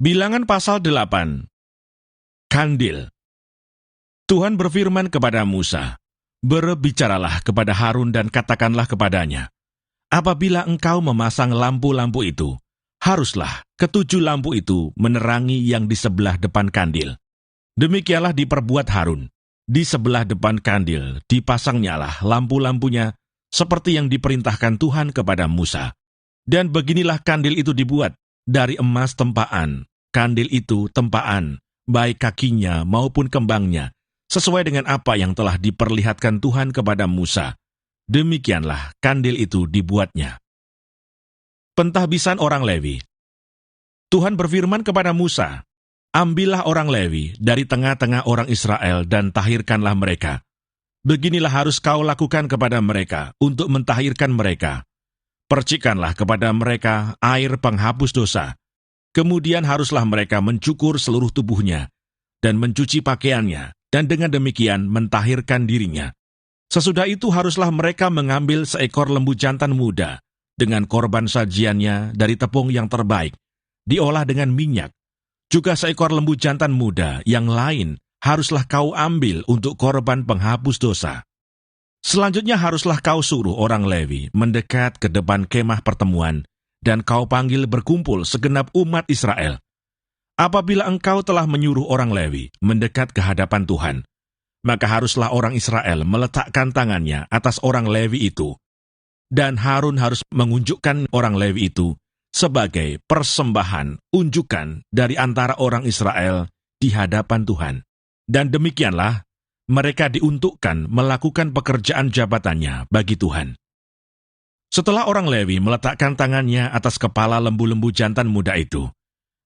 Bilangan pasal 8. Kandil. Tuhan berfirman kepada Musa, "Berbicaralah kepada Harun dan katakanlah kepadanya, apabila engkau memasang lampu-lampu itu, haruslah ketujuh lampu itu menerangi yang di sebelah depan kandil. Demikianlah diperbuat Harun. Di sebelah depan kandil dipasangnyalah lampu-lampunya seperti yang diperintahkan Tuhan kepada Musa. Dan beginilah kandil itu dibuat dari emas tempaan. Kandil itu tempaan, baik kakinya maupun kembangnya, sesuai dengan apa yang telah diperlihatkan Tuhan kepada Musa. Demikianlah kandil itu dibuatnya." Pentahbisan orang Lewi. Tuhan berfirman kepada Musa, "Ambillah orang Lewi dari tengah-tengah orang Israel dan tahirkanlah mereka. Beginilah harus kau lakukan kepada mereka untuk mentahirkan mereka. Percikanlah kepada mereka air penghapus dosa. Kemudian haruslah mereka mencukur seluruh tubuhnya dan mencuci pakaiannya, dan dengan demikian mentahirkan dirinya. Sesudah itu haruslah mereka mengambil seekor lembu jantan muda dengan korban sajiannya dari tepung yang terbaik, diolah dengan minyak. Juga seekor lembu jantan muda yang lain haruslah kau ambil untuk korban penghapus dosa. Selanjutnya haruslah kau suruh orang Lewi mendekat ke depan kemah pertemuan, dan kau panggil berkumpul segenap umat Israel. Apabila engkau telah menyuruh orang Lewi mendekat ke hadapan Tuhan, maka haruslah orang Israel meletakkan tangannya atas orang Lewi itu, dan Harun harus mengunjukkan orang Lewi itu sebagai persembahan unjukan dari antara orang Israel di hadapan Tuhan. Dan demikianlah mereka diuntukkan melakukan pekerjaan jabatannya bagi Tuhan. Setelah orang Lewi meletakkan tangannya atas kepala lembu-lembu jantan muda itu,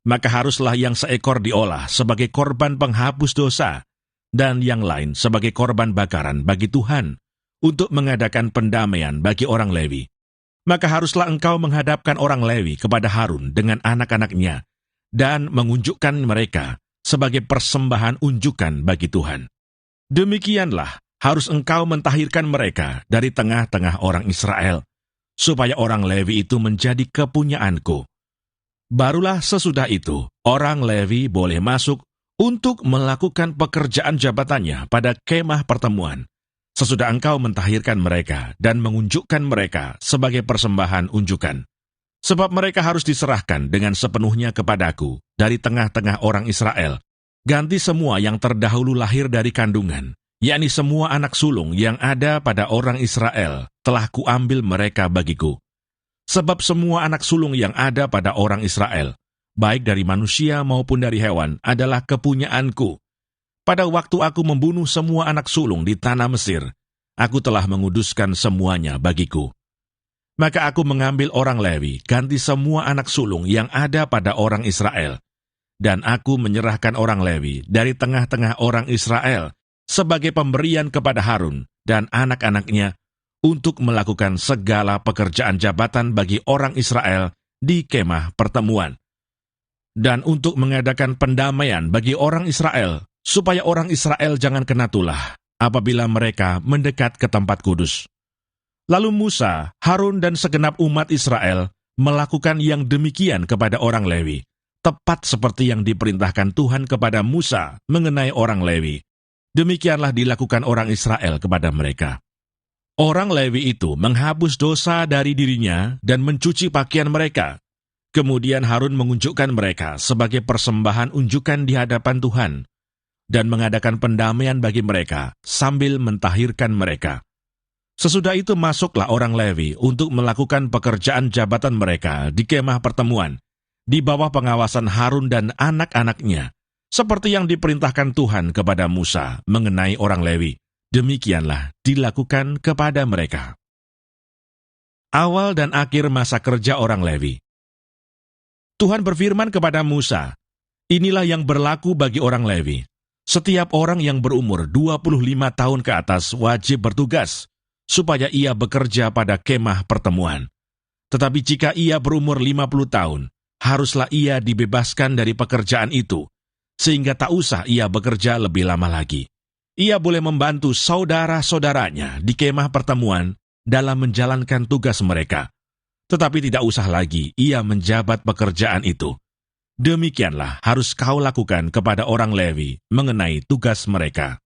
maka haruslah yang seekor diolah sebagai korban penghapus dosa, dan yang lain sebagai korban bakaran bagi Tuhan, untuk mengadakan pendamaian bagi orang Lewi. Maka haruslah engkau menghadapkan orang Lewi kepada Harun dengan anak-anaknya, dan mengunjukkan mereka sebagai persembahan unjukan bagi Tuhan. Demikianlah harus engkau mentahirkan mereka dari tengah-tengah orang Israel, supaya orang Lewi itu menjadi kepunyaanku. Barulah sesudah itu, orang Lewi boleh masuk untuk melakukan pekerjaan jabatannya pada kemah pertemuan, sesudah engkau mentahirkan mereka dan mengunjukkan mereka sebagai persembahan unjukan. Sebab mereka harus diserahkan dengan sepenuhnya kepadaku dari tengah-tengah orang Israel. Ganti semua yang terdahulu lahir dari kandungan, yakni semua anak sulung yang ada pada orang Israel, telah kuambil mereka bagiku. Sebab semua anak sulung yang ada pada orang Israel, baik dari manusia maupun dari hewan, adalah kepunyaanku. Pada waktu aku membunuh semua anak sulung di tanah Mesir, aku telah menguduskan semuanya bagiku. Maka aku mengambil orang Lewi, ganti semua anak sulung yang ada pada orang Israel, dan aku menyerahkan orang Lewi dari tengah-tengah orang Israel sebagai pemberian kepada Harun dan anak-anaknya untuk melakukan segala pekerjaan jabatan bagi orang Israel di kemah pertemuan, dan untuk mengadakan pendamaian bagi orang Israel, supaya orang Israel jangan kena tulah apabila mereka mendekat ke tempat kudus. Lalu Musa, Harun dan segenap umat Israel melakukan yang demikian kepada orang Lewi, tepat seperti yang diperintahkan Tuhan kepada Musa mengenai orang Lewi. Demikianlah dilakukan orang Israel kepada mereka. Orang Lewi itu menghapus dosa dari dirinya dan mencuci pakaian mereka. Kemudian Harun mengunjukkan mereka sebagai persembahan unjukan di hadapan Tuhan, dan mengadakan pendamaian bagi mereka sambil mentahirkan mereka. Sesudah itu masuklah orang Lewi untuk melakukan pekerjaan jabatan mereka di kemah pertemuan, di bawah pengawasan Harun dan anak-anaknya, seperti yang diperintahkan Tuhan kepada Musa mengenai orang Lewi. Demikianlah dilakukan kepada mereka. Awal dan akhir masa kerja orang Lewi. Tuhan berfirman kepada Musa, "Inilah yang berlaku bagi orang Lewi. Setiap orang yang berumur 25 tahun ke atas wajib bertugas, supaya ia bekerja pada kemah pertemuan. Tetapi jika ia berumur 50 tahun, haruslah ia dibebaskan dari pekerjaan itu, sehingga tak usah ia bekerja lebih lama lagi. Ia boleh membantu saudara-saudaranya di kemah pertemuan dalam menjalankan tugas mereka, tetapi tidak usah lagi ia menjabat pekerjaan itu. Demikianlah harus kau lakukan kepada orang Lewi mengenai tugas mereka.